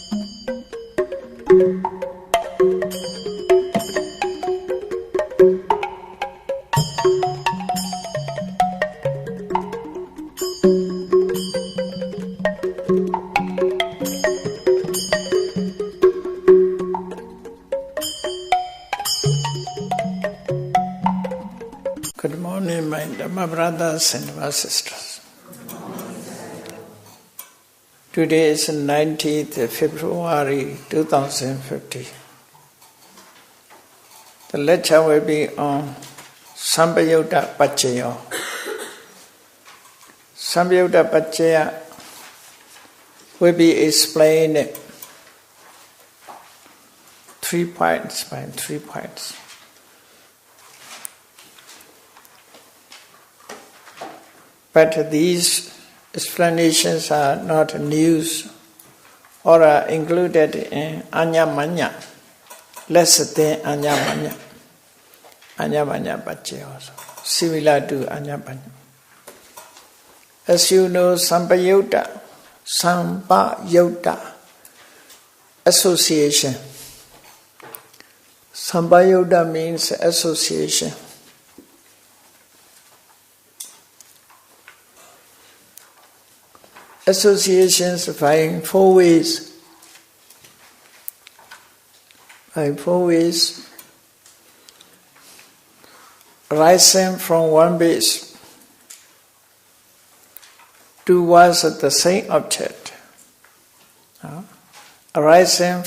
Good morning, my Dhamma brothers and my sisters. Today is 19th February 2050. The lecture will be on Sampayutta Paccaya. Sampayutta Paccaya will be explained 3 points by 3 points. But these explanations are not news or are included in Anyamanya, less than Anyamanya. Anyamanya Paccaya also, similar to Anyamanya. As you know, Sampayutta, association. Sampayutta means association. Associations by 4 ways. By 4 ways, arising from one base towards the same object. Arising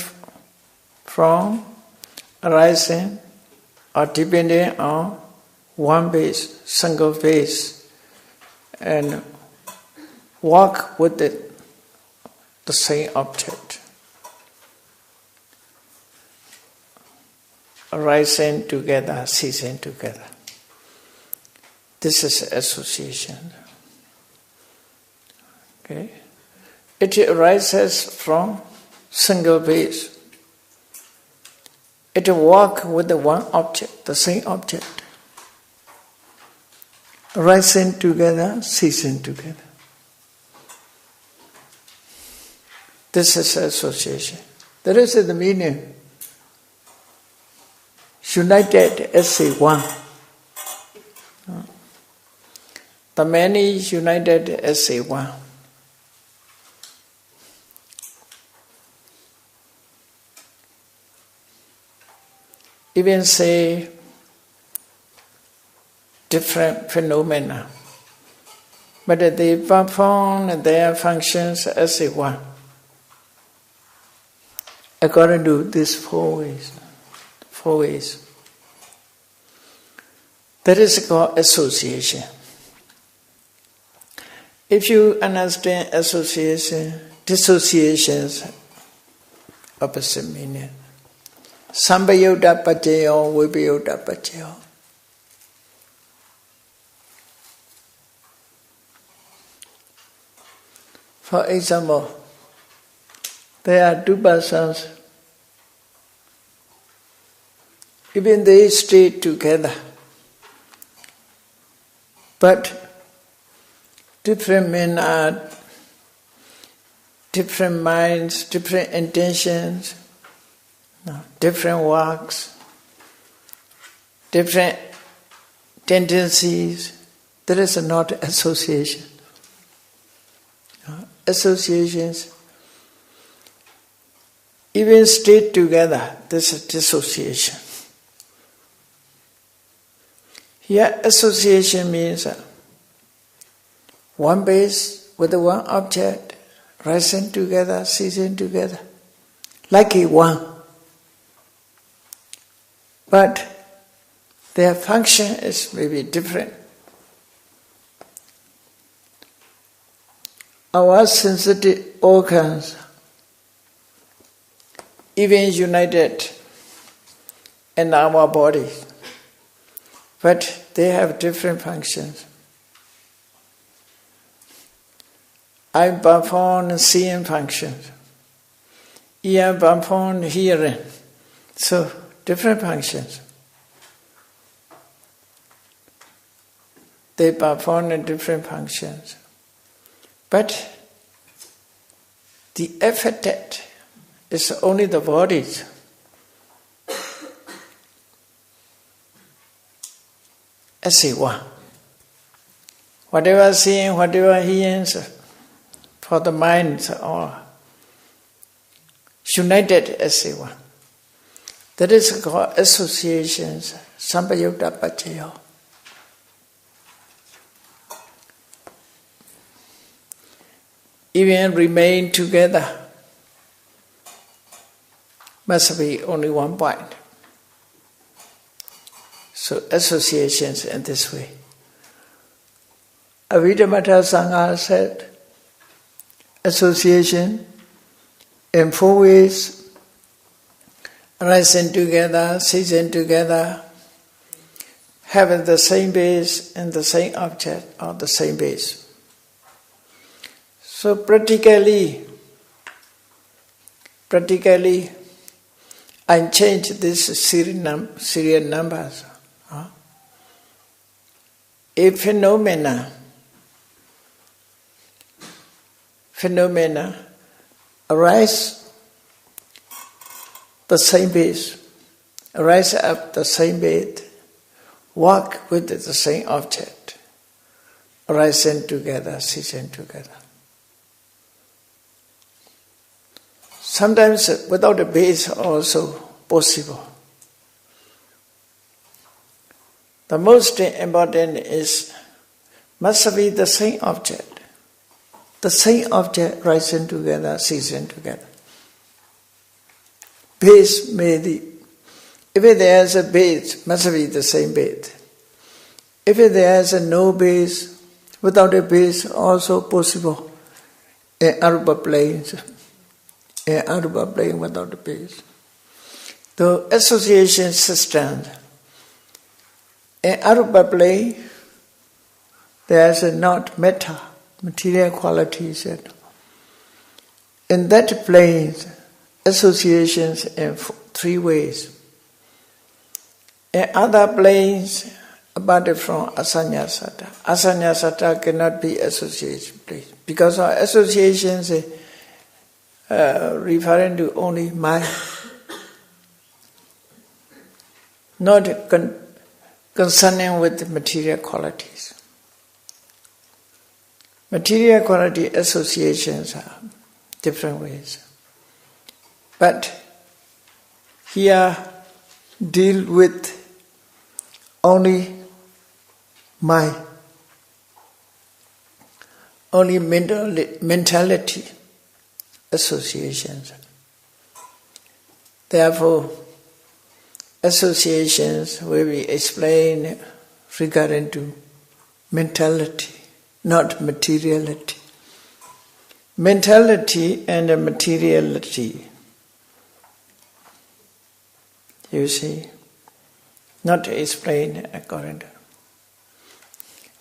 or depending on one base, single base, and walk with the same object. Arising together, ceasing together. This is association. Okay? It arises from single base. It walks with the one object, the same object. Arising together, ceasing together. This is association. The rest is the meaning. United as a one. The many united as a one. Even say different phenomena, but they perform their functions as a one. According to these 4 ways. 4 ways. That is called association. If you understand association, dissociations, opposite meaning. Sampayutta Paccaya, Vipayutta Paccaya. For example, there are 2 persons, even they stay together, but different men are different minds, different intentions, different works, different tendencies. There is not association. Associations even stay together, this is dissociation. Here association means one base with one object, rising together, ceasing together, like a one. But their function is maybe different. Our sensitive organs, even united in our body, but they have different functions. I perform seeing functions. Ear perform hearing. So, different functions. They perform different functions. But the affected It's only the bodies. Asiwa. Whatever seeing, whatever hearing, for the minds are united as one. That is called associations, sampayutta paccaya. Even remain together must be only one point. So associations in this way. Avidamata Sangha said, association in 4 ways: rising together, ceasing together, having the same base and the same object or the same base. So practically, I change these serial numbers. A phenomena arise the same base, arise up the same base, walk with the same object, arising together, ceasing together. Sometimes without a base also possible. The most important is must be the same object. The same object rising together, ceasing together. Base may be, if there is a base, must be the same base. If there is no base, without a base also possible. In Arupa planes, without a base. The association system, in Arupa plane, there is not material qualities. In that plane, associations in 3 ways. In other planes, apart from asanyasata, asanyasata cannot be association place because our associations referring to only mind, not concerning with material qualities. Material quality associations are different ways. But here deal with only mind, only mentality associations. Therefore, associations will be explained regarding to mentality, not materiality. Mentality and materiality, you see, not explained according to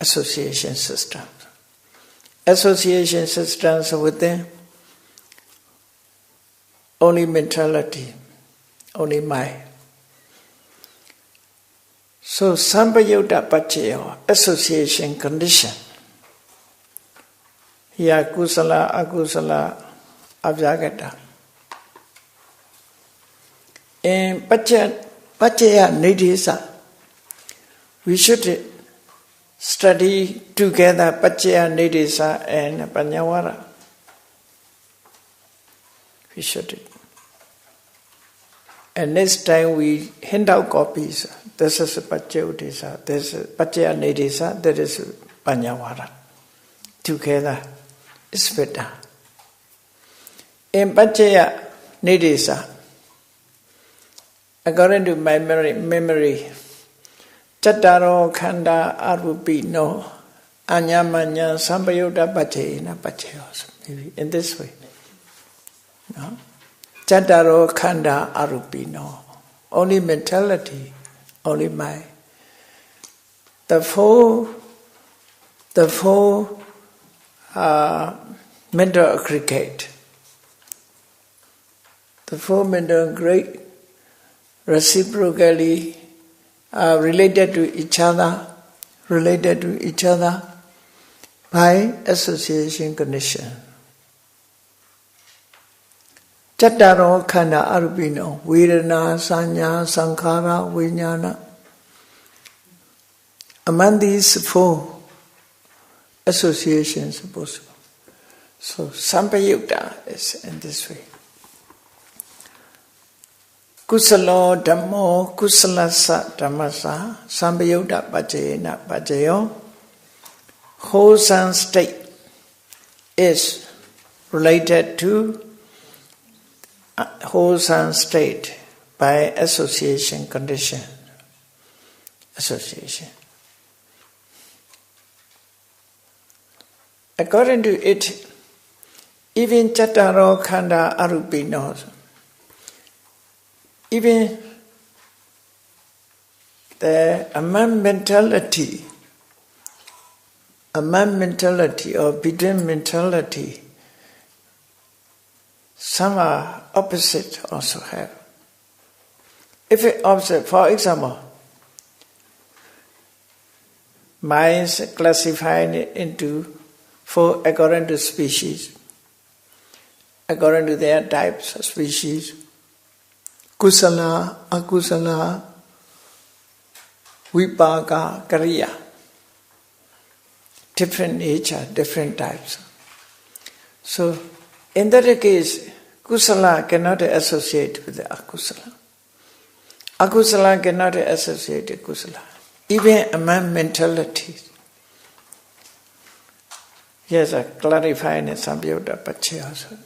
association systems. Association systems within only mentality, only mind. So, sampayutta paccaya, association condition. Here, kusala, akusala, avyagata. In paccaya nidisa, we should study together paccaya nidisa and Pañhāvāra. We should. And next time we hand out copies. This is paccaya nidisa, this is paccaya nidisa, that is Pañhāvāra. Together. It's better. In paccaya nidisa, according to my memory, Chattaro khanda arupino anyamanya sampayutta paccayena paccayos. Maybe in this way. No? Chattaro khanda arupino. Only mentality, only mind. The four mental aggregate. The 4 mental aggregate reciprocally are related to each other by association condition. Chattaro khanda arupino, Vedana, Sanya, Sankhara, Vijnana. Among these four associations are possible. So Sampayukta is in this way. Kusalo Dhammo Kusalasa Dhammasa Sampayukta Pajayena Pajayo. Wholesome state is related to wholesome state by association condition. Association. According to it, even Chattaro Khanda Arupino, even the among mentality or between mentality, some are opposite also have. If we observe, for example, minds classified into four according to species, according to their types of species, kusala, akusala, vipaka, kariya, different nature, different types. So, in that case, kusala cannot associate with the akusala. Akusala cannot associate with kusala. Even among mentalities. Yes, I clarify in Sampayukta Paccaya also.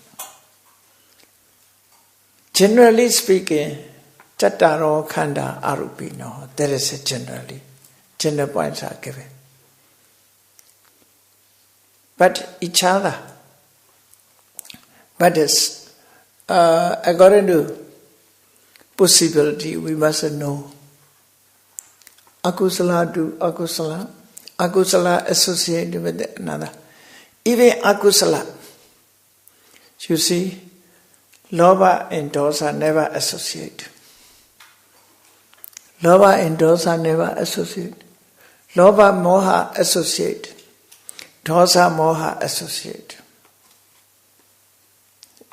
Generally speaking, Chattaro Khanda Arupino, there is a general points are given. But each other, but is according to possibility, we must know. Akusala do akusala, akusala associated with another. Even akusala, you see, Lobha and dosa never associate. Lobha and dosa never associate. Lobha moha associate. Dosa moha associate.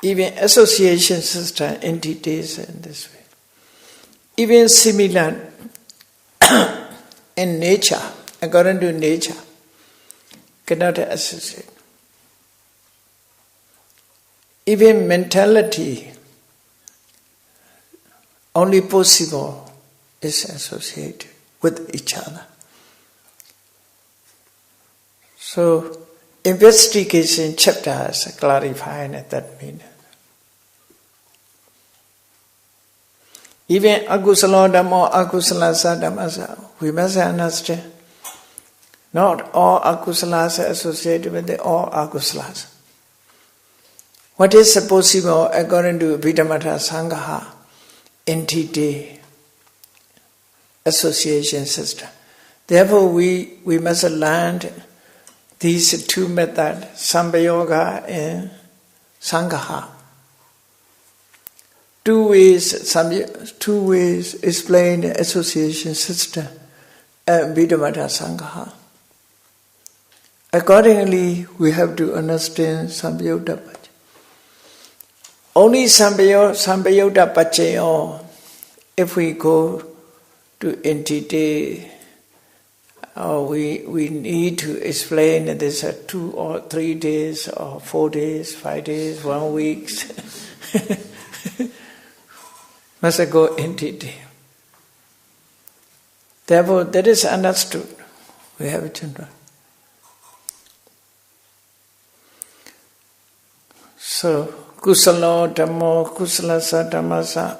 Even association system entities in this way. Even similar in nature, according to nature, cannot associate. Even mentality, only possible is associated with each other. So, investigation chapters clarifying that meaning. Even akusala dhammo, akusala dhammasa, we must understand. Not all akusalas are associated with all akusalas. What is possible according to Vidhamata Sangha entity association system? Therefore, we must learn these two methods, Sampayoga and Sangha. Two ways explain the association system and Vidhamata Sangha. Accordingly, we have to understand Sampayukta Paccaya. Only Sampayukta Paccaya, if we go to entity, we need to explain that this 2 or 3 days, or 4 days, 5 days, 1 week. Must go entity. Therefore, that is understood. We have to know. So, kusalo dhammo kusalasa dhammasa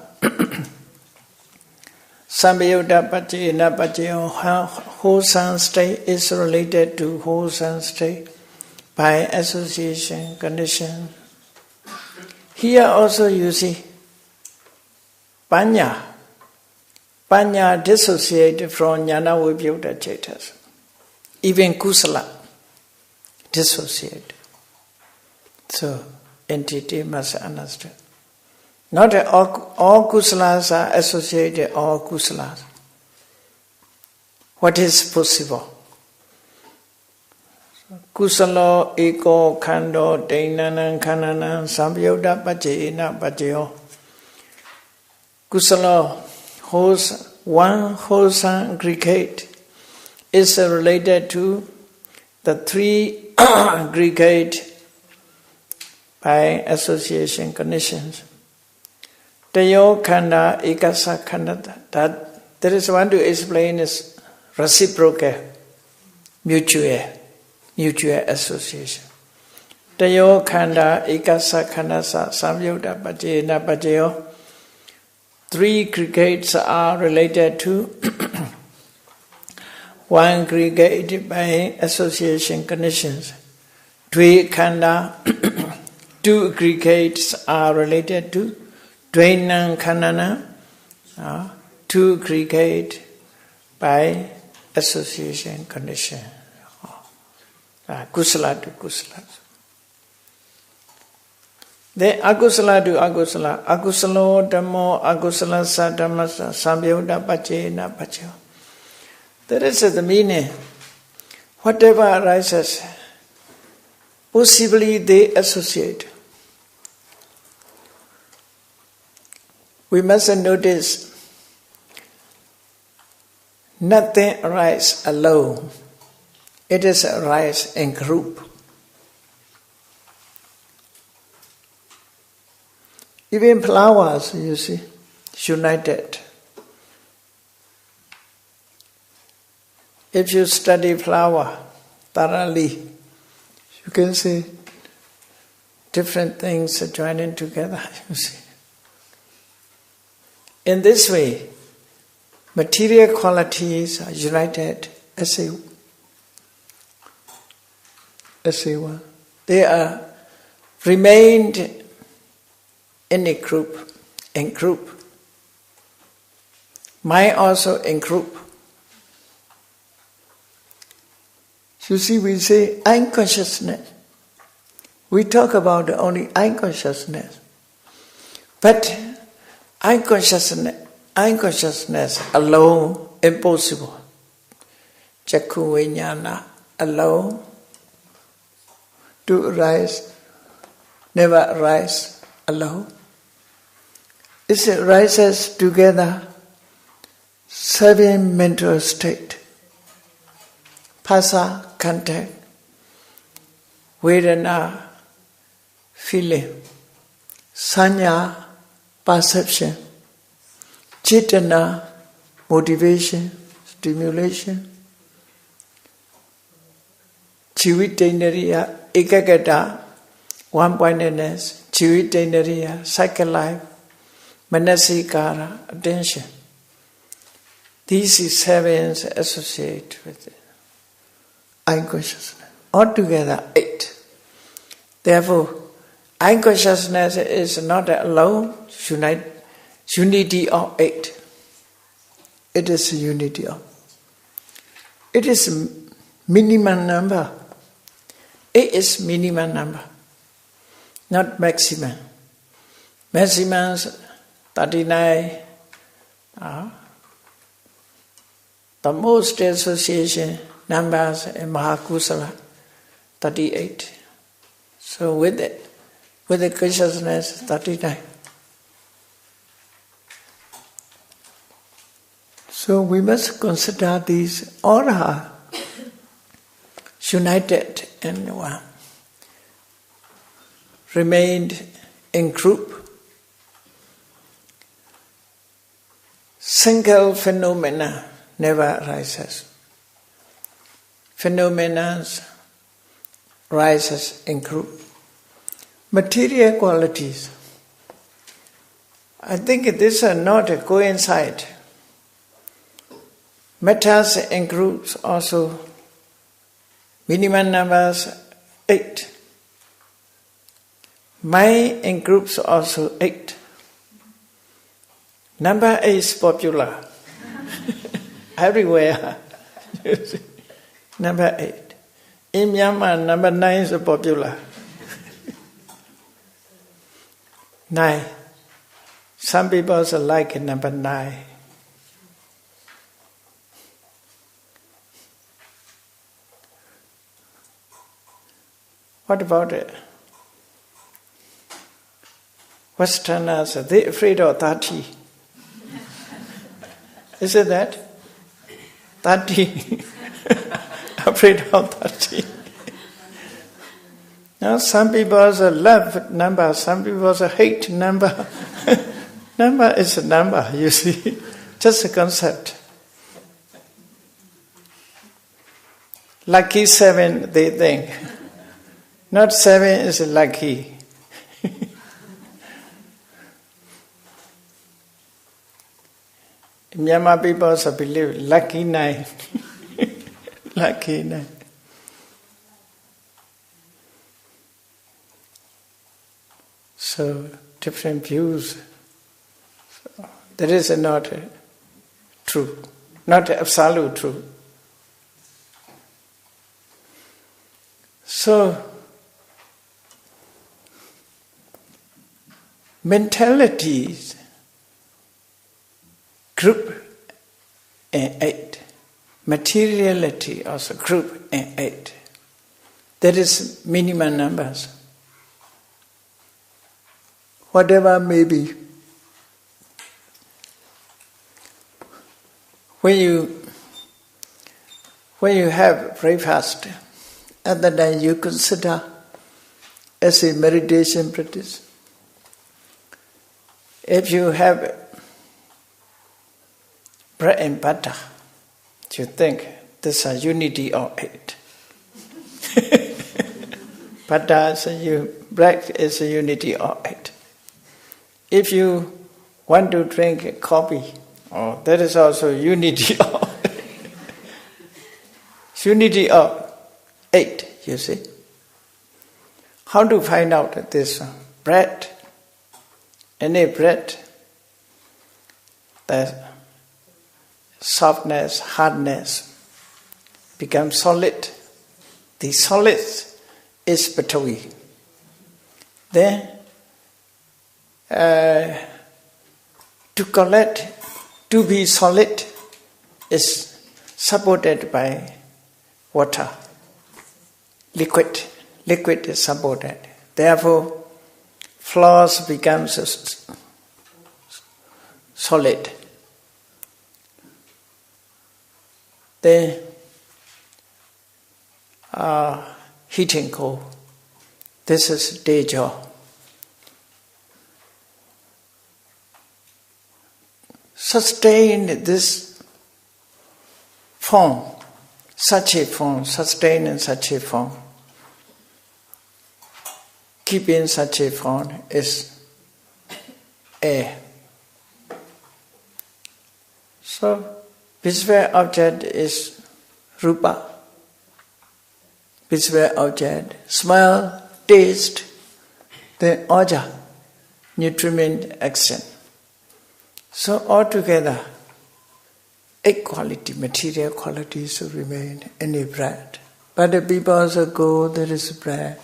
Sampayukta Paccayena Paccayo, wholesome state is related to wholesome state by association condition. Here also you see Pañhāvāra dissociated from jnana vibhuta cetas. Even kusala dissociate. So, entity must understand. Not all kusalas are associated, all kusalas. What is possible? Kusalo eko khando dainanan kananan samyuddha pajena pajeyo. Kusalo, one wholesome aggregate, is related to the three aggregate by association conditions. Tayo khanda ekasa khanda. That there is one to explain is reciprocal, mutual association. Tayo khanda ekasa khanda sa samyuddha pajena pajeyo. Three aggregates are related to one aggregate by association conditions. Dve khanda, two aggregates are related to dvainam khanana, two aggregate by association condition. Kusala to kusala. Then akusala to akusala. Akusalo dhammo akusala sa dhammasa samyuddha pajena pajeyo. That is the meaning. Whatever arises, possibly they associate. We must notice nothing arises alone. It is arise in group. Even flowers, you see, united. If you study flower thoroughly, you can see different things are joining together, you see. In this way, material qualities are united as one. They are remained in a group, Mind also in group. You see, we say unconsciousness. We talk about only unconsciousness. But unconsciousness alone impossible. Chakku viññāna alone to arise, never arise alone. It arises together, seven mental state. Phasa, contact, Vedana, feeling, Sanya, perception, Cetana, motivation, stimulation, Jivitendriya, Ekagata, one-pointedness, Jivitendriya, cycle life, Manasikara, attention. These seven associate with it. Unconsciousness. Altogether 8. Therefore, unconsciousness is not alone, unity of 8. It is unity of. It is minimum number. 8 is minimum number, not maximum. Maximum 39. The most association numbers in Mahakusala, 38. So with the consciousness, 39. So we must consider these all are united in one, remained in group. Single phenomena never arises. Phenomena rises in group. Material qualities. I think this is not a coincide. Matters in groups also. Minimum numbers 8. Mind in groups also 8. Number 8 is popular. Everywhere. Number 8. In Myanmar, number 9 is popular. 9. Some people also like number 9. What about it? Westerners, are they afraid of 30? Is it that? 30. Afraid of 30. Now some people also love number, some people also hate number. Number is a number, you see. Just a concept. Lucky 7, they think. Not 7 is lucky. Myanmar people also believe lucky 9. Lucky 9. So, different views. So, that is not true, not absolute truth. So, mentalities group in 8. Materiality also group in 8. That is minimum numbers. Whatever may be. When you have breakfast, at that time you consider as a meditation practice. If you have bread and butter, you think this is unity of 8. Butter is bread is a unity of 8. If you want to drink coffee, that is also unity of unity of 8, you see. How to find out this bread? Any bread, the softness, hardness becomes solid. The solid is Patavi. Then to be solid is supported by water, liquid. Liquid is supported. Therefore, floors becomes solid. Then heat and cold. This is Deja. Sustain this form, such a form, sustain in such a form. Keep in such a form is air. So, visual object is rupa. Visual object, smell, taste, then oja, nutriment, action. So altogether, 8 quality, material qualities remain in a bread. But the people also go, there is bread.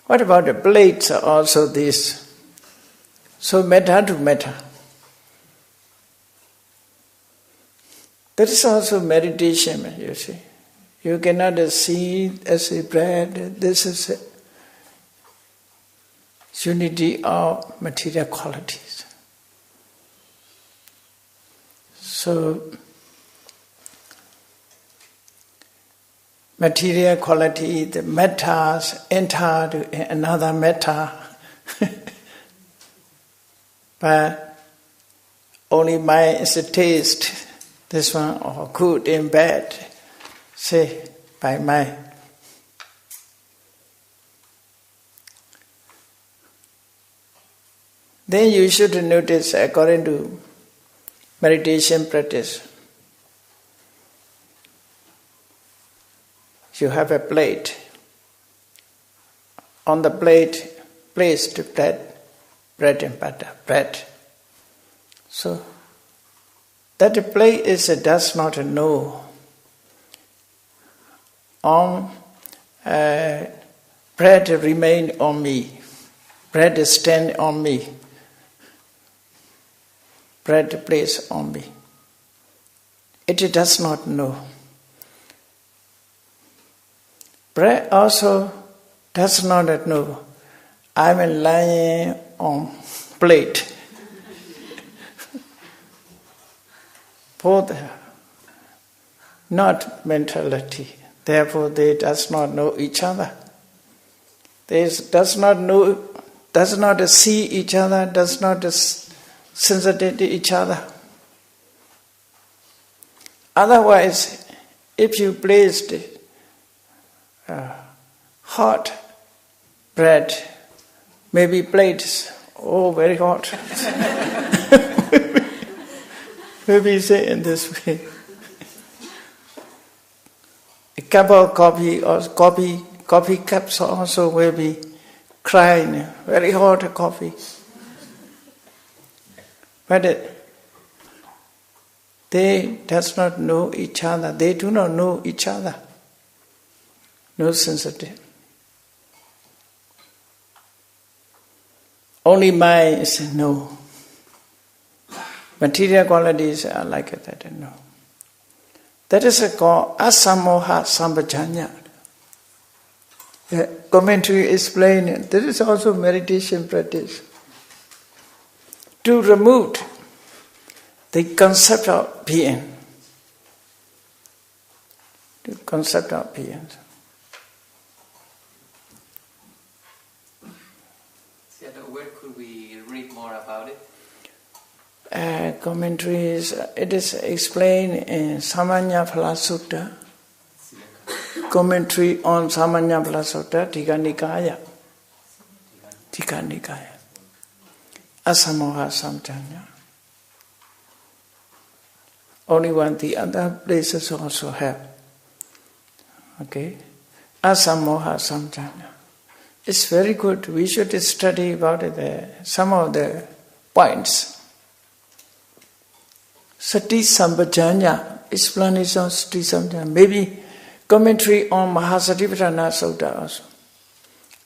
What about the plates are also this? So metta to metta. That is also meditation, you see. You cannot see as a bread, this is a unity of material qualities. So, material quality, the mettas enter to another metta. But only mind is a taste, this one, or good and bad, say, by mind. Then you should notice, according to meditation practice, you have a plate. On the plate, placed bread and butter, bread. So, that plate does not know. Bread remain on me. Bread stand on me. Bread placed on me. It does not know. Breath also does not know. I'm lying on plate. Both not mentality. Therefore, they does not know each other. They does not see each other, does not sensitive to each other. Otherwise, if you placed hot bread, maybe plates, very hot. Maybe say in this way. A cup of coffee or coffee cups also will be crying, very hot coffee. But they does not know each other. They do not know each other. No sensitive. Only mind is no. Material qualities are like that, no. That is called asamoha sambhajanya. The commentary explain it. That is also meditation practice. To remove the concept of being. The concept of being. Where could we read more about it? Commentaries, it is explained in Pañhāvāra Sutta. Commentary on Pañhāvāra Sutta, Tika Nikaya. Asamoha Samjanya. Only one, the other places also have. Okay? Asamoha Samjanya. It's very good. We should study about it, some of the points. Sati Sambhajanya, explanation of Sati Sambhajanya. Maybe commentary on Mahasatipatthana Sutta also.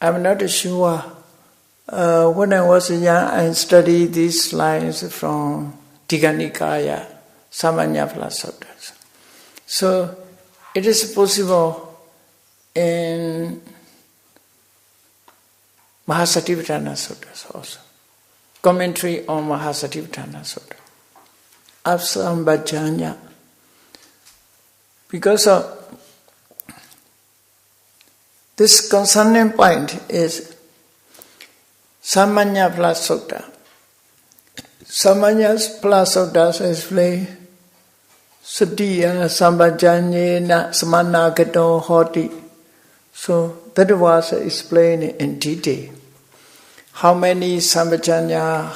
I'm not sure. When I was young, I studied these lines from Tika Nikaya, Pañhāvāra Sutta. So, it is possible in Mahasatipatthana Sutta also. Commentary on Mahasatipatthana Sutta. Absambhajanya. Because of this concerning point is Pañhāvāra Sutta. Pañhāvāra Sutta explains Satiya Sambhajanyena Samanagato Hoti. So that was explained in detail. How many Sambhajanya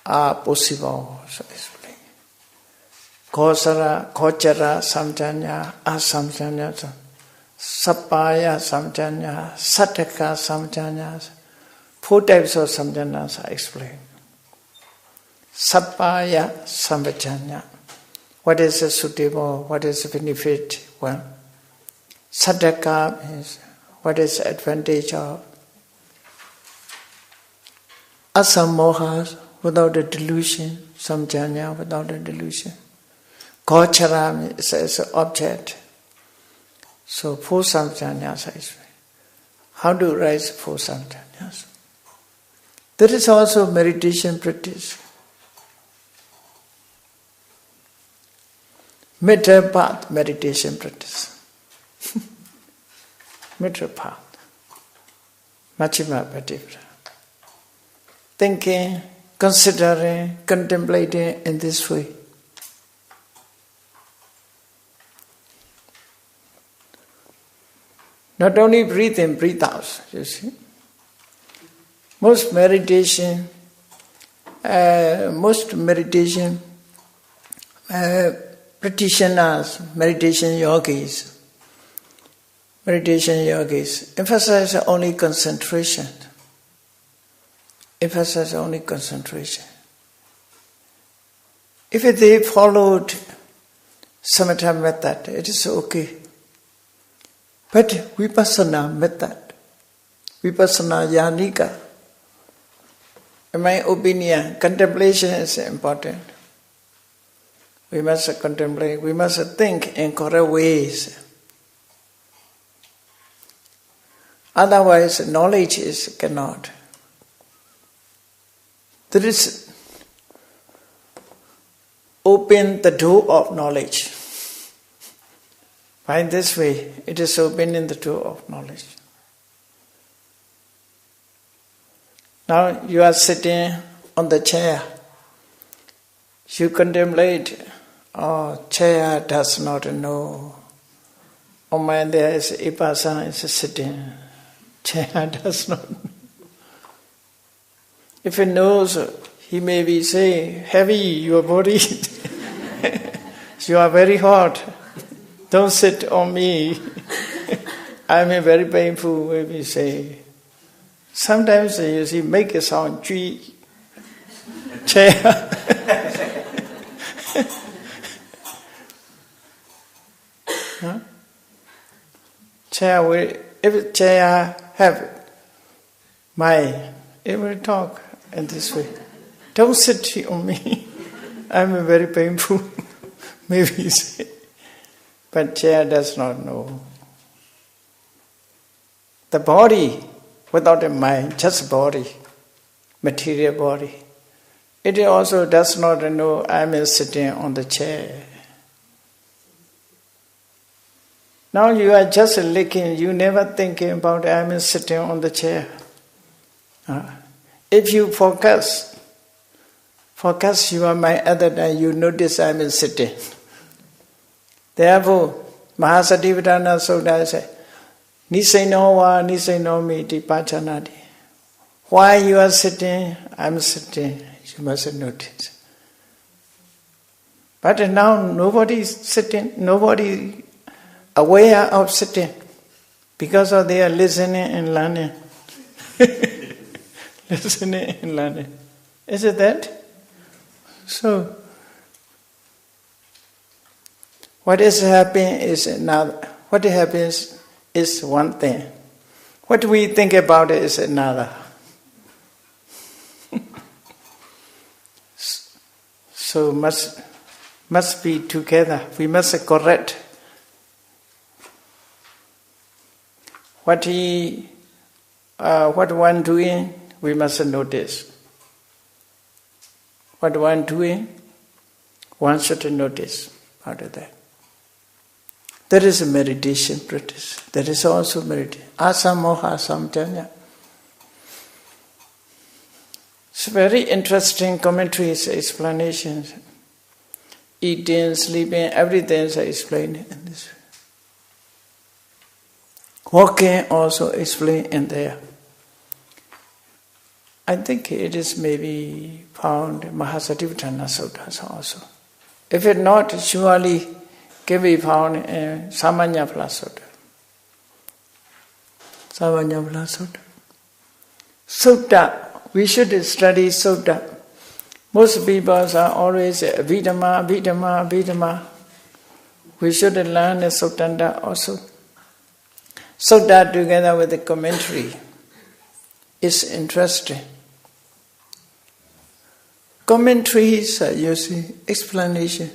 are possible? So explain. Kochara Samjanya, Asamjanya, Sapaya Samjanya, Sataka Samjanya. 4 types of Samjanyas are explained. Sapaya Samjanya. What is a suitable, what is a benefit? Well, Sadaka means what is the advantage of. Asamoha, without a delusion. Samjanya, without a delusion. Gochara is an object. So 4 samjanyas are explained. How to rise 4 samjanyas? That is also meditation practice. Middle path meditation practice. Middle path. Majjhima Patipada. Thinking, considering, contemplating in this way. Not only breathe in, breathe out, you see. Most meditation practitioners, meditation yogis emphasize only concentration. Emphasize only concentration. If they followed samatha method, it is okay. But vipassana method, vipassana yanika, in my opinion, contemplation is important. We must contemplate, we must think in correct ways. Otherwise, knowledge cannot. There is open the door of knowledge. By this way, it is opening the door of knowledge. Now you are sitting on the chair. You contemplate, chair does not know. Oh man, there is a person is sitting. Chair does not know. If it knows, he may be saying, heavy your body. You are very hot. Don't sit on me. I am very painful, maybe say. Sometimes you see, make a sound, tree, chair. Huh? Chair, if chair have mind, it will talk in this way. Don't sit on me. I'm very painful. Maybe say. But chair does not know. The body, without a mind, just body, material body, it also does not know I am sitting on the chair. Now you are just looking, you never thinking about I am sitting on the chair. If you focus your mind other than you notice I am sitting. Therefore, Mahasatipatthana Sutta says, Nisaino wa nisaino mi tipachanati. Why you are sitting, I am sitting, you must notice. But now nobody is sitting, nobody aware of sitting, because of they are listening and learning. Listening and learning. Is it that? So, what is happening is another. What happens is one thing. What we think about it is another. So must be together. We must correct. What one doing, we must notice. What one doing, one should notice out of that. There is a meditation practice. There is also meditation. Asamoha samjanya. It's very interesting commentaries, explanations. Eating, sleeping, everything is explained in this way. Walking also explained in there. I think it is maybe found in Mahasatipatthana Sutta also. If it not, surely can be found in Samanyapala Sutta. Samanyapala Sutta. Sutta. We should study Sutta. Most people are always Abhidhamma. We should learn the Suttanta also. Sutta together with the commentary is interesting. Commentaries are using explanation.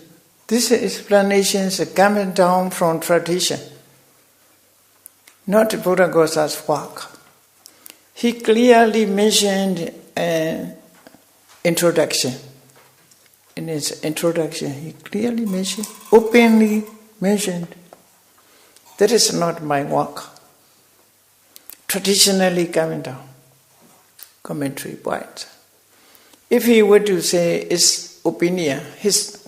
This explanation is coming down from tradition, not Buddha Goswa's work. He clearly mentioned an introduction. In his introduction, he clearly mentioned, openly mentioned, that is not my work. Traditionally coming down, commentary points. If he were to say his opinion, his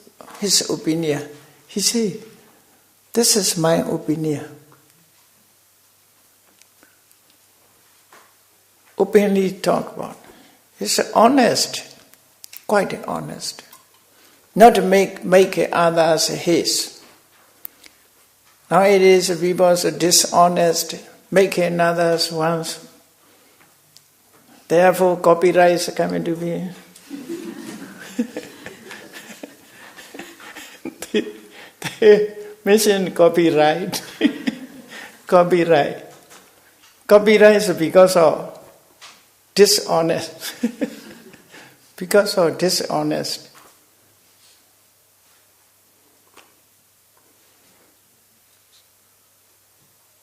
opinion, he say, this is my opinion. Openly talk about. It's honest, quite honest. Not to make others his. Nowadays people are dishonest, making others ones. Therefore copyright is coming to be. They mention copyright. Copyright is because of dishonest. Because of dishonest.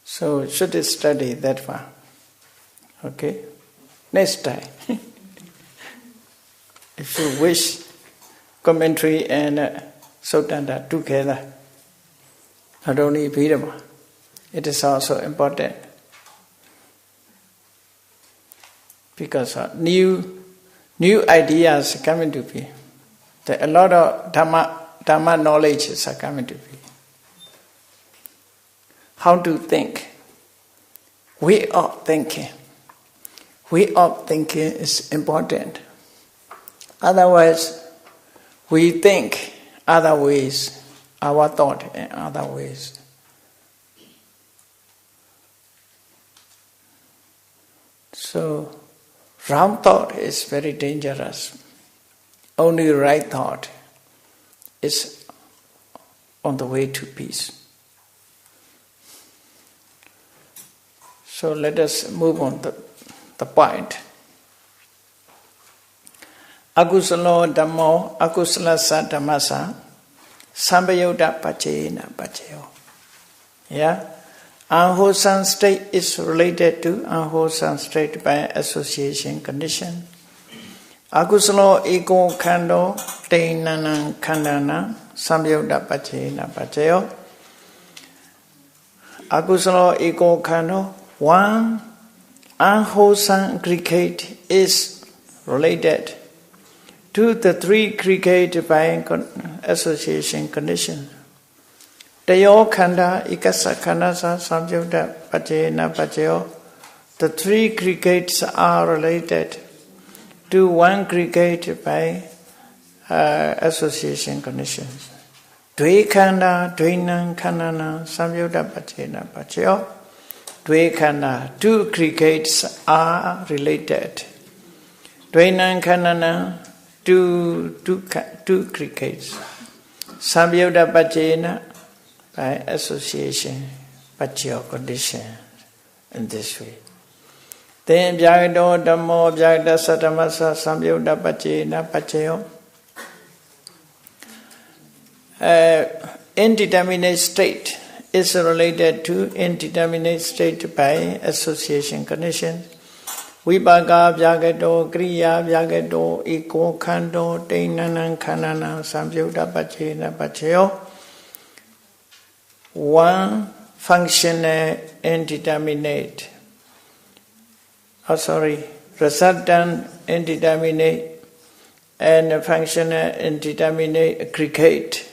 So should study that one. Okay? Next time. If you wish, commentary and Sotanda together. Not only Bhidama. It is also important. Because new ideas are coming to be. A lot of Dhamma knowledge is coming to be. How to think. Way of thinking. Way of thinking is important. Otherwise, we think other ways, our thought in other ways. So, wrong thought is very dangerous. Only right thought is on the way to peace. So let us move on to the point. Akusalo Dhammo, Akusalasa Dhammasa, Sambayota Pachena Pacheo. Yeah? Unwholesome state is related to unwholesome state by association condition. Akusalo ego kando teinanang kandana samyota pachena pacheo. Akusalo ego kando, one unwholesome aggregate is related to the three aggregate by association condition. Tayo khanda ikasa khandasa samyutta pachena pacheo. The three aggregates are related to one aggregate by association conditions. Dve khanda, dvenang khandana samyutta pachena pacheo. Dve khanda, two aggregates are related. Dvenang khandana, two aggregates. Samyutta pachena, by association, pachyo condition, in this way. Then Vyagado Dhammo Vyagada Satamasa Samyutta Pachena Pacheo. Indeterminate state is related to indeterminate state by association conditions. Vibhaga Vyagado Kriya Vyagado Eko Khando Teinanang Khanana Samyutta Pachena Pacheo. One functional indeterminate, resultant indeterminate and functional indeterminate aggregate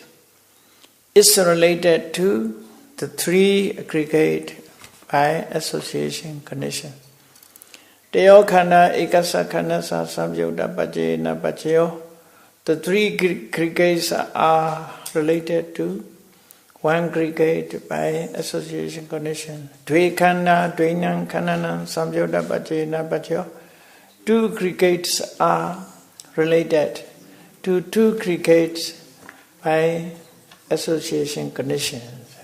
is related to the three aggregate by association condition. Tayo khanda ekasa khandasa samyutta pachena pacheo. The three aggregates are related to one aggregate by association condition. Dve khanda, dvenang khandana samyutta pachena pacheo. Two aggregates are related to two aggregates by association conditions.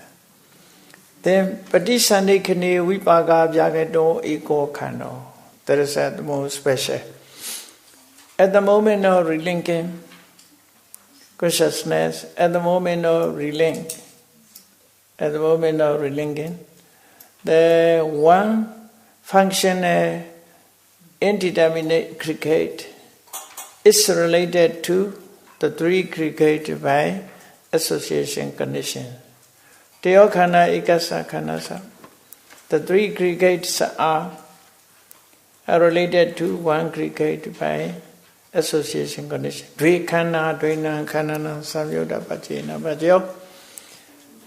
Then patisandikkhane vibhaga vyagato eko khando. That is at the most special. At the moment of relinking consciousness, at the moment of relinking, the one functional indeterminate aggregate is related to the three aggregate by association condition. Tayo khanda ekasa khandasa. The three aggregates are related to one aggregate by association condition. Dve khanda, dvenang khandana samyutta pachena pacheo.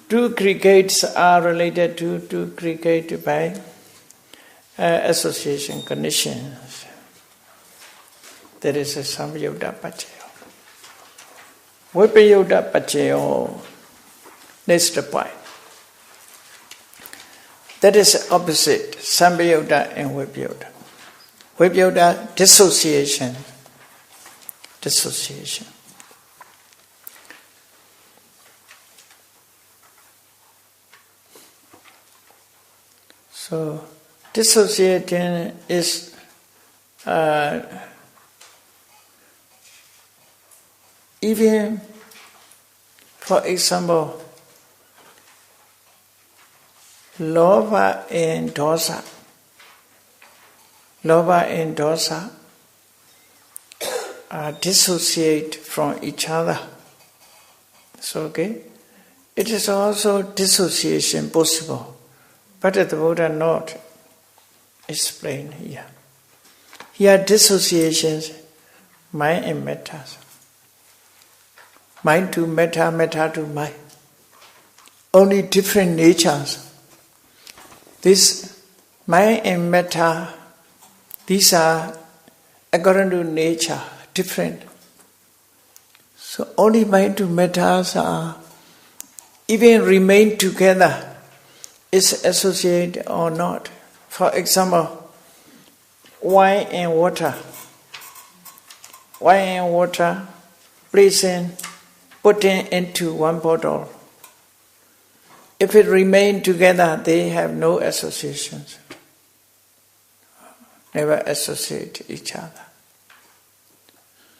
Two aggregates are related to two aggregate by association conditions. There is a samyutta pacheo. Vipayutta pacheo. Next point. That is opposite, samyutta and vipayutta. Vipayutta, dissociation. So, dissociating is even, for example, lobha and dosa. Lobha and dosa dissociate from each other. So, okay, it is also dissociation possible, but the Buddha not explain here. Here dissociations, mind and metta. Mind to metta, metta to mind. Only different natures. This mind and metta, these are according to nature, different. So only mind to mettas are even remain together, is associated or not. For example, wine and water. Wine and water, putting into one bottle. If it remain together, they have no associations. Never associate each other.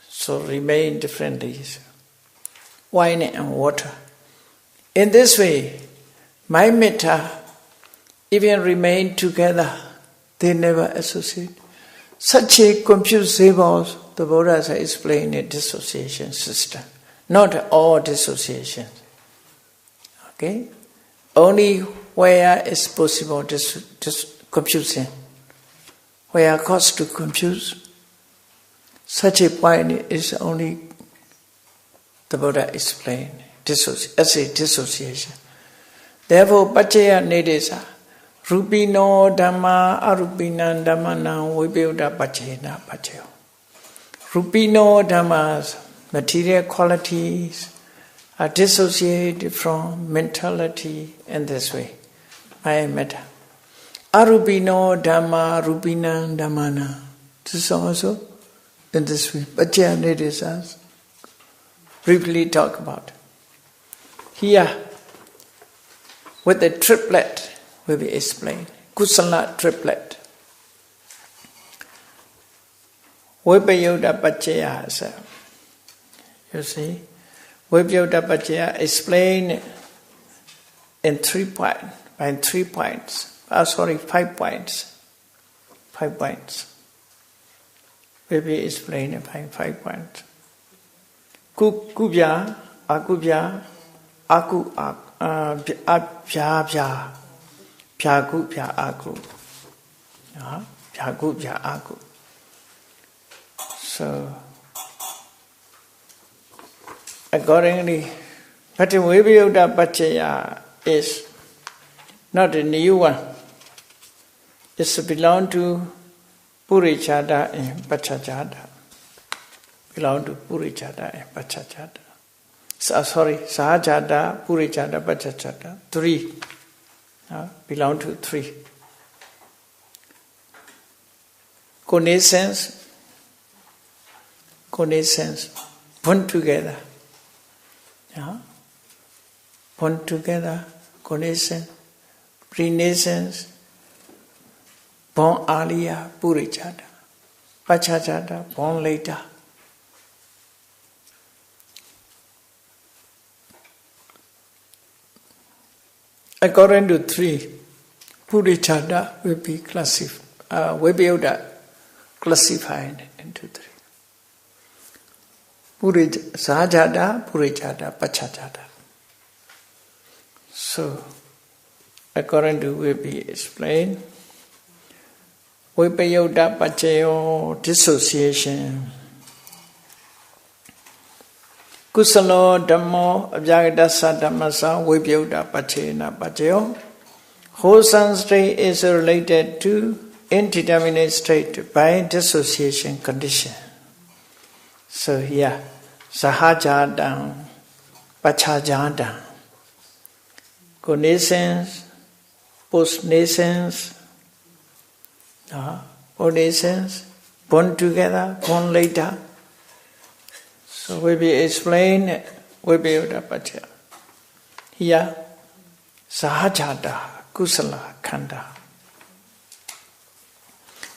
So remain differently. Wine and water. In this way, my metta even remain together, they never associate. Such a confused symbols, the Buddha has explained a dissociation system. Not all dissociations. Okay? Only where is possible confusion. Where cause to confuse. Such a point is only the Buddha explained as a dissociation. Therefore, Paccaya Nidesa, Rupino Dhamma Arupinan Dhammanam Vibhuda Paccayena Paccayo. Rupino Dhammas, material qualities, are dissociated from mentality in this way. Maya metta. Arupino Dhamma Rupinan Dhammana. This is also in this way. Paccaya Nidesa briefly talk about. Here, with the triplet will be explained. Kusala triplet. Vibhuda Paccaya. You see, Vibhuda Paccaya explained in 3 points, by 3 points. 5 points. 5 points. Will be explained by 5 points. Kubya, akubya, aku, pya, pyaku, pya, aku. Pyaku, pya, aku. So, accordingly, but the Vibhuda Paccaya is not a new one. It belongs to Purichada and Pachachada. Belong to Purichada and Pachachada. Sahajada, Purichada, Pachachada. 3. Belong to 3. Connaissance, bond together. Bond together, connaissance, renaissance, born earlier, Purichada. Pachachada, born later. According to 3, Purichada will be classified into 3. Sahajada, Purichada, Pachachada. So, according to will be explained, Vibhuda Paccayo, dissociation. Kusalo Dhammo Abhyagadasa Dhammasa Vibhuda Paccayena Paccayo. Wholesome state is related to indeterminate state by dissociation condition. So here, Sahajadam, Pachajadam. Connaissance, post-naissance, naissance, born together, born later. So will be explained, Vibhuda Paccaya. Here, Sahajada, Kusala, Khanda.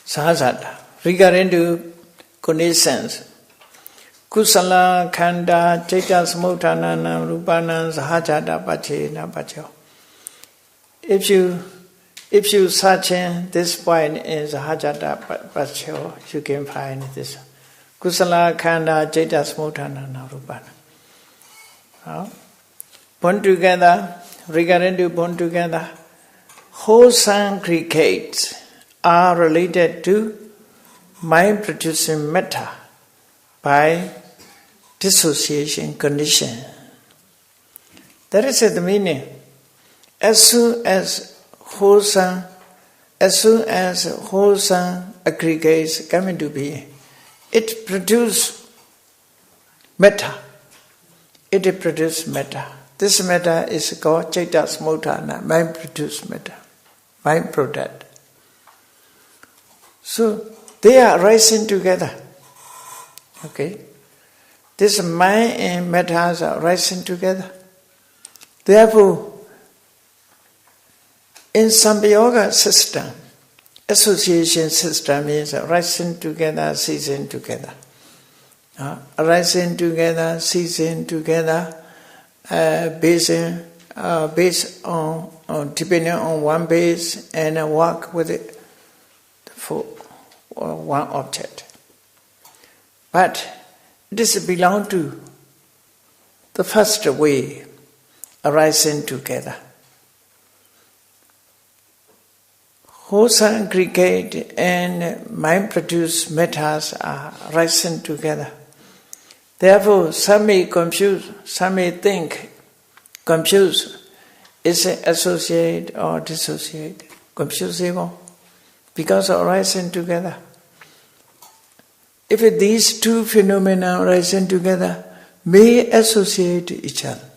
Sahajada, regarding to connaissance, Kusala, Khanda, Chaita Samuttanana, Rupana, Sahajada, Paccayena Paccayo. If you If you search in this point in Sahajata Pacho, you can find this. Kusala Khanda Jeta Smutana Narupana. Born together, regarding to born together, wholesome aggregates are related to mind-producing matter by dissociation condition. That is the meaning. As soon as wholesome aggregates come into being, it produces matter. It produces matter. This matter is called Chaita Smutana, mind-produced matter, mind product. So they are rising together. Okay? This mind and matters are rising together. Therefore, in Sambhayoga system, association system means rising together, ceasing together. Rising together, ceasing together, based on depending on one base and work with it for one object. But this belongs to the first way, arising together. Wholesome aggregate and mind-produced matters are rising together. Therefore, some may confuse, some may think, confuse, is it associate or dissociate? Confusable, because of rising together. If these two phenomena rising together may associate each other,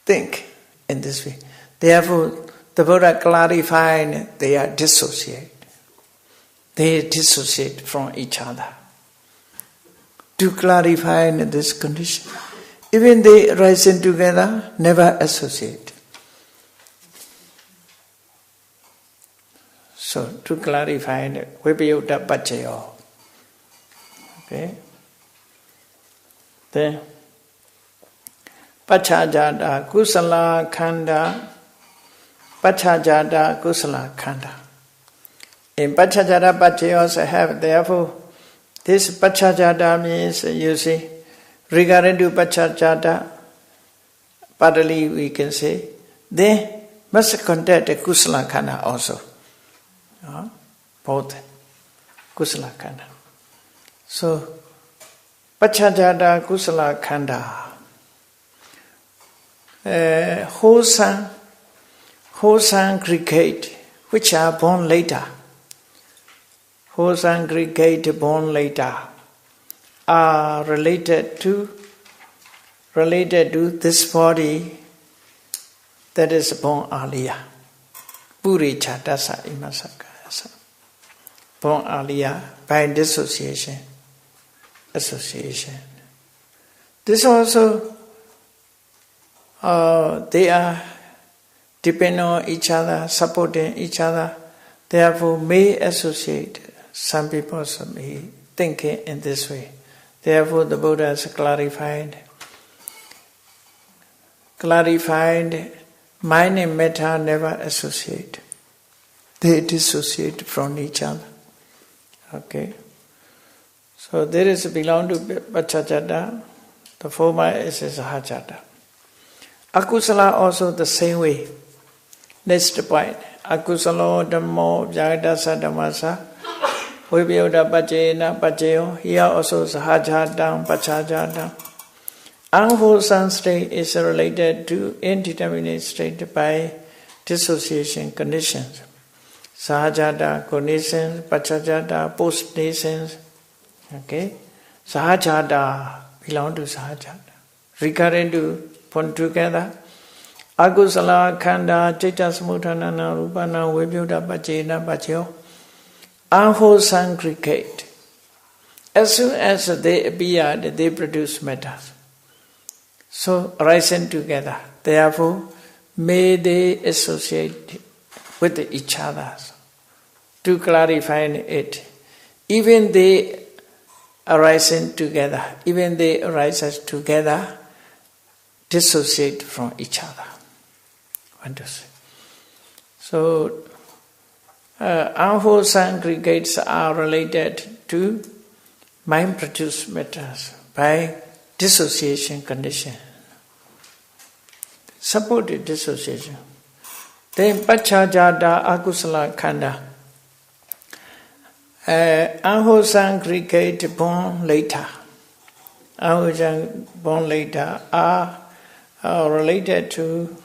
think in this way. Therefore, the Buddha clarified they are dissociate. They dissociate from each other. To clarify this condition, even they rising together, never associate. So to clarify, Vipayutta Paccaya. Okay. Then Paccāvāra Kusala Khanda. Paccāvāra Kusala Khanda. In Paccāvāra Paccaya also have, therefore, this Paccāvāra means, you see, regarding to Paccāvāra, partly we can say, they must contact the Kusala Khanda also. Both Kusala Khanda. So, Paccāvāra Kusala Khanda. Wholesome aggregate, which are born later. Wholesome aggregate born later are related to this body that is born earlier. Puri Chatasa Imasakasa. Born earlier by dissociation, association. This also, they are depend on each other, supporting each other, therefore may associate. Some people may think in this way. Therefore the Buddha has clarified mind and matter never associate. They dissociate from each other. Okay. So there is belong to Paccāvāra, the former is Sahajata. Akusala also the same way. Next point. Akusalo Dhammo Vyāgadasa Dhammasa Vipayutta Paccayena Paccayo. Here also Sahajata, Paccāvāra. Unwholesome state is related to indeterminate state by dissociation conditions. Sahajata, conditions, Paccāvāra, post-nations. Okay? Sahajata belong to Sahajata. Regarding to put together, Akusala Khanda Citta Samutthana Rupana Vipayutta Paccayena Paccayo. Unwholesome aggregate. As soon as they appear, they produce matters. So rising together. Therefore, may they associate with each other. To clarify it, even they arising together, even they arise together, dissociate from each other. What to say? So, unwholesome aggregates are related to mind-produced matters by dissociation condition. Supported dissociation. Then Pañhāvāra akusala khanda. Unwholesome aggregate born later. Unwholesome born later are related to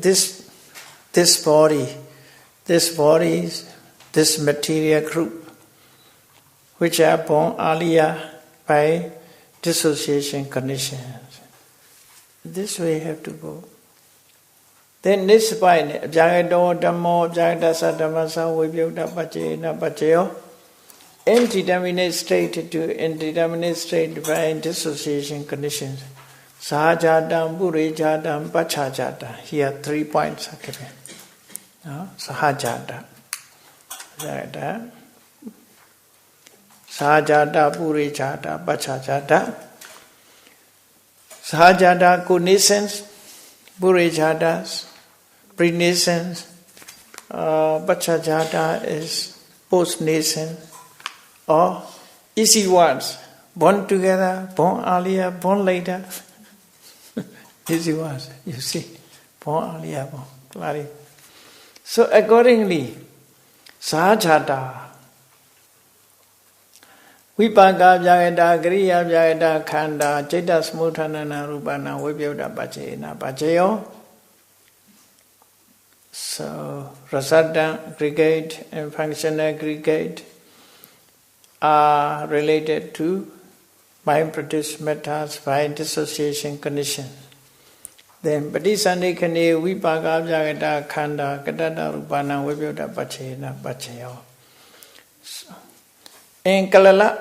this body, this material group, which are born earlier by dissociation conditions. This way you have to go. Then this point, Jagato Dhammo, Jagadasa Dhammasa, Vibhyuta Pacchena Pacchayo, indeterminate state to indeterminate state by dissociation conditions. Sahajadam, Burijadam, Pañhāvāra. Here 3 points are given. Sahajada. Sahajada, Burijada, Pañhāvāra. Sahajada, connaissance, Burijada's pre-nascence, Pañhāvāra is post-nascence, or easy words, born together, born earlier, born later. Easy words, you see, born earlier, born later. So accordingly, Sahajada, Vipaka Vyagata, Kriya Vyagata, Khanda, Citta Smuthanana Rupana, Vibhyuta Pacchena Pacchayo. So, Rasada aggregate and functional aggregate are related to mind-produced matters by dissociation condition. Then, Patisandikane, Vipaka Vyagata, Khanda, Katata Rupana, Vibhyuta Pacchena Pacchayo. In Kalala,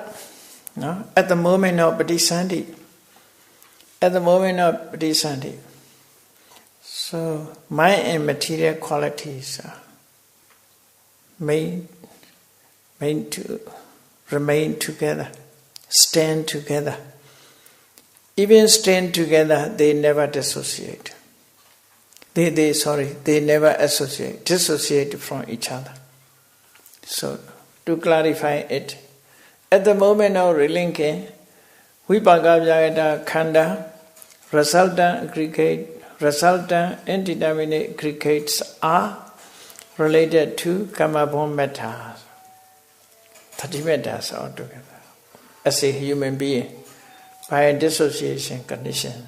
at the moment of Patisandhi, so mind and material qualities are made to remain together, stand together. Even stand together, they never dissociate. They never associate, dissociate from each other. So, to clarify it, at the moment of relinking, Vipaka Vyagata Khanda, resultant indeterminate aggregates are related to karma-born matters. 30 matters altogether. As a human being, by a dissociation condition.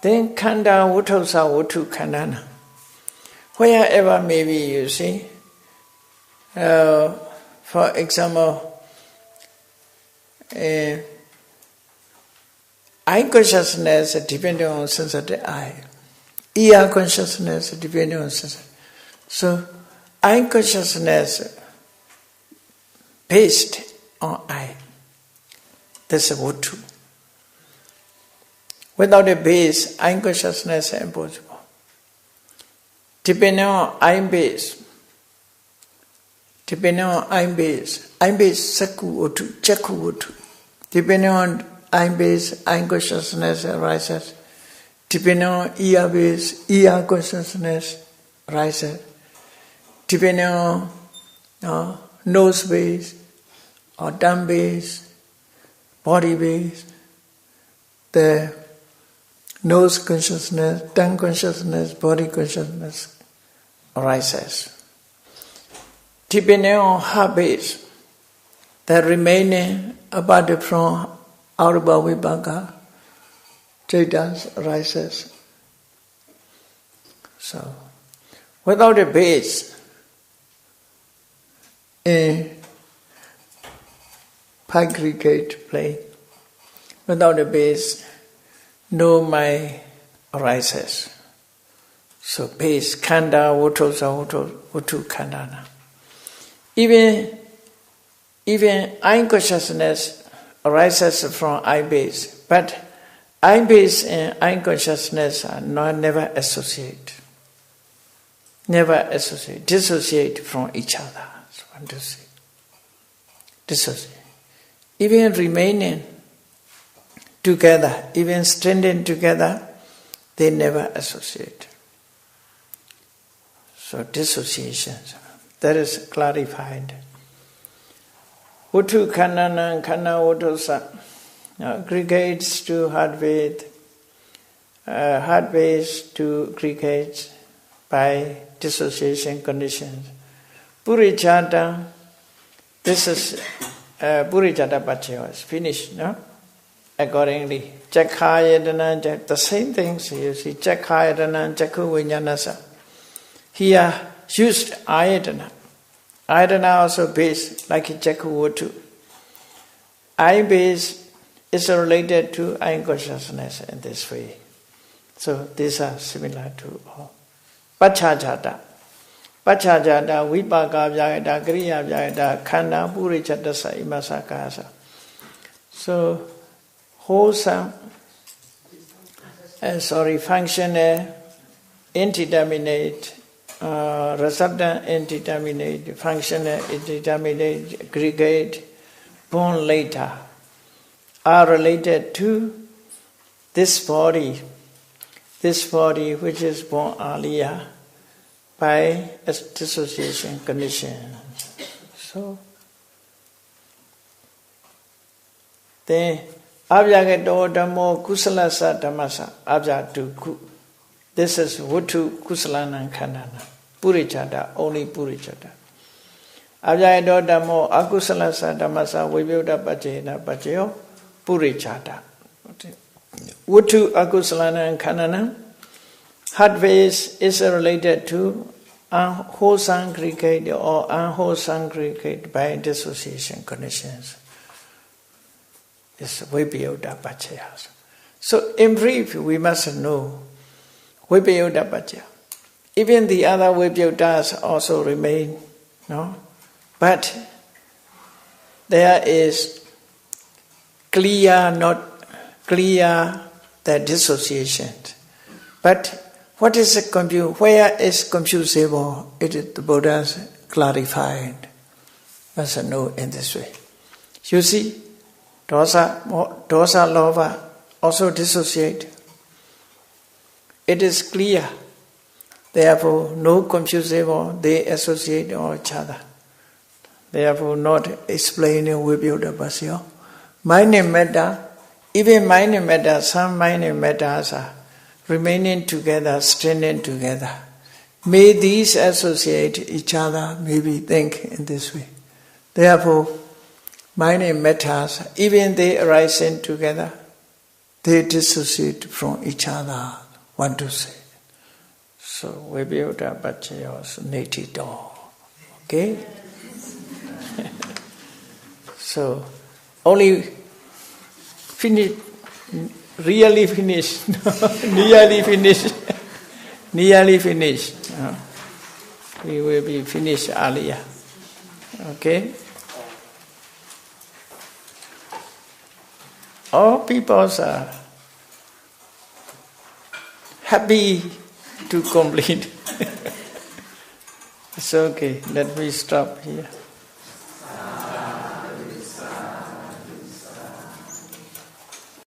Then Khanda Vutosa Vutu Khandana. Wherever maybe you see, for example, eye consciousness depending on sensitive eye. Ear consciousness depending on sensitive. So, eye consciousness based on eye. That's a Vutu. Without a base, eye consciousness is impossible. Depending on eye base, eye base Sakku Vutu, Chakku Vutu. Depending on eye base, eye consciousness arises. Depending on ear base, ear consciousness arises. Depending on nose base or tongue base, body base, the nose consciousness, tongue consciousness, body consciousness arises. Depending on heart base, the remaining apart from Arupa Vipaka, Chaitas arises. So, without a base, in aggregate plane, without a base, no mind arises. So base, Khanda, Vutu Khandana. Even eye consciousness arises from eye base, but eye base and eye consciousness are never associate. Never associate, dissociate from each other. That's what I'm to say. Dissociate. Even remaining together, even standing together, they never associate. So dissociation, that is clarified. Utu kanana kana utosa aggregates to heartbeat, heartbeats to aggregates by dissociation conditions. Purichata, this is Purichata Paccaya is finished, no? Accordingly, Jakhayadana, the same things you see, Jakhayadana, Jakhu Vinyanasa. Here used Ayadana. Ayadana also base like Jakhu Votu. Eye base is related to eye consciousness in this way. So these are similar to all. Paccājata. Paccājata, Vipaka Vyagata, Kriya Vyagata, Khanda, Purichata, Imasakasa. So wholesome, functional, indeterminate, resultant indeterminate, functional indeterminate, aggregate, born later, are related to this body which is born earlier by a dissociation condition. So then Avyagato Dhammo Kusalasa Dhammasa Avyatu. This is Vutu Kusalana Khandana. Purichata, only Purichata. Avyagato Dhammo Akusalasa Dhammasa Vibhuta Paccayena Paccayo Purichata. Vutu Akusalana Khandana. Heart base is related to unwholesome aggregate or unwholesome aggregate by dissociation conditions. It's Vibhuta Paccaya. So in brief, we must know Vibhuta Paccaya. Even the other Vibhutas also remain, no? But there is clear, not clear, the dissociation. But what is where is confusable? It is the Buddha's clarified. Must know in this way. You see, dosa, lova also dissociate. It is clear. Therefore, no confusable, they associate each other. Therefore, not explaining Vibhuta Paccaya. Mind and matter, even mind and matter, some mind and matters are remaining together, straining together. May these associate each other, maybe think in this way. Therefore, mind and matters, even they arising together, they dissociate from each other, one to say. So, Vibhuta Paccaya is native. Okay? So, only finish. Really finished, nearly finished, nearly finished. We will be finished earlier. Okay? All people are happy to complete. It's okay, let me stop here.